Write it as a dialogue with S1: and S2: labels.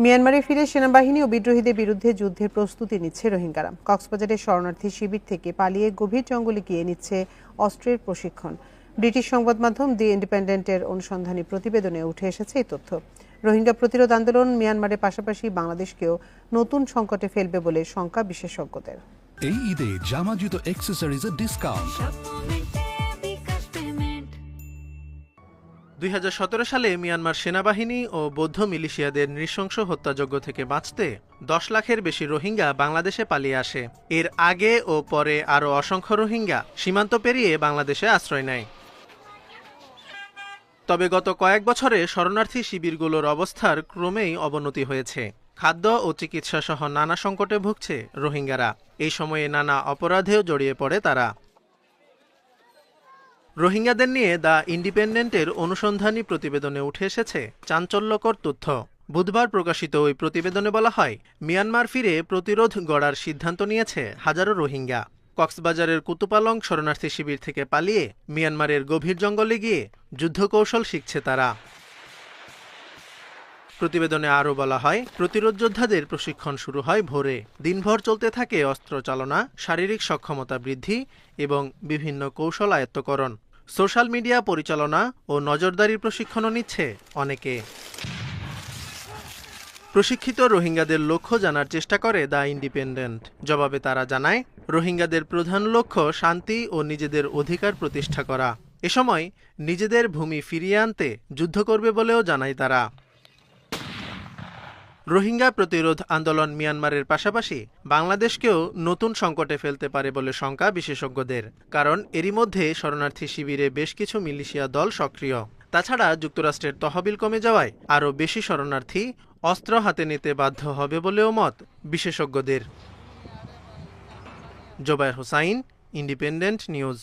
S1: মিয়ানমারে ফিরে সেনাবাহিনী ও বিদ্রোহীদের বিরুদ্ধে যুদ্ধের প্রস্তুতি নিচ্ছে রোহিঙ্গারা। কক্সবাজারের শরণার্থী শিবির থেকে পালিয়ে গভীর জঙ্গলে গিয়ে নিচ্ছে অস্ত্রের প্রশিক্ষণ। ব্রিটিশ সংবাদ মাধ্যম দি ইন্ডিপেন্ডেন্টের অনুসন্ধানী প্রতিবেদনে উঠে এসেছে এই তথ্য। রোহিঙ্গা প্রতিরোধ আন্দোলন মিয়ানমারের পাশাপাশি বাংলাদেশকেও নতুন সংকটে ফেলবে বলে শঙ্কা বিশেষজ্ঞদের।
S2: এই ঈদে জামা জুতো অ্যাক্সেসরিজের ডিসকাউন্ট।
S3: 2017 সালে মিয়ানমার সেনাবাহিনী ও বৌদ্ধ মিলিশিয়াদের নৃশংস হত্যাযজ্ঞ থেকে বাঁচতে 10 লাখের বেশি রোহিঙ্গা বাংলাদেশে পালিয়ে আসে। এর আগে ও পরে আরও অসংখ্য রোহিঙ্গা সীমান্ত পেরিয়ে বাংলাদেশে আশ্রয় নেয়। তবে গত কয়েক বছরে শরণার্থী শিবিরগুলোর অবস্থার ক্রমেই অবনতি হয়েছে। খাদ্য ও চিকিৎসা সহ নানা সংকটে ভুগছে রোহিঙ্গারা। এই সময়ে নানা অপরাধেও জড়িয়ে পড়ে তারা। রোহিঙ্গাদের নিয়ে দ্য ইন্ডিপেন্ডেন্টের অনুসন্ধানী প্রতিবেদনে উঠে এসেছে চাঞ্চল্যকর তথ্য। বুধবার প্রকাশিত ওই প্রতিবেদনে বলা হয়, মিয়ানমার ফিরে প্রতিরোধ গড়ার সিদ্ধান্ত নিয়েছে হাজারো রোহিঙ্গা। কক্সবাজারের কুতুপালং শরণার্থী শিবির থেকে পালিয়ে মিয়ানমারের গভীর জঙ্গলে গিয়ে যুদ্ধকৌশল শিখছে তারা। প্রতিবেদনে আরও বলা হয়, প্রতিরোধ যোদ্ধাদের প্রশিক্ষণ শুরু হয় ভোরে। দিনভর চলতে থাকে অস্ত্র চালনা, শারীরিক সক্ষমতা বৃদ্ধি এবং বিভিন্ন কৌশল আয়ত্তকরণ। সোশ্যাল মিডিয়া পরিচালনা ও নজরদারির প্রশিক্ষণও নিচ্ছে অনেকে। প্রশিক্ষিত রোহিঙ্গাদের লক্ষ্য জানার চেষ্টা করে দ্য ইন্ডিপেন্ডেন্ট। জবাবে তারা জানায়, রোহিঙ্গাদের প্রধান লক্ষ্য শান্তি ও নিজেদের অধিকার প্রতিষ্ঠা করা। এ সময় নিজেদের ভূমি ফিরিয়ে আনতে যুদ্ধ করবে বলেও জানায় তারা। রোহিঙ্গা প্রতিরোধ আন্দোলন মিয়ানমারের পাশাপাশি বাংলাদেশকেও নতুন সংকটে ফেলতে পারে বলে শঙ্কা বিশেষজ্ঞদের। কারণ এরই মধ্যে শরণার্থী শিবিরে বেশ কিছু মিলিশিয়া দল সক্রিয়। তাছাড়া যুক্তরাষ্ট্রের তহবিল কমে যাওয়ায় আরও বেশি শরণার্থী অস্ত্র হাতে নিতে বাধ্য হবে বলেও মত বিশেষজ্ঞদের। Zobayer Hossain, Independent news.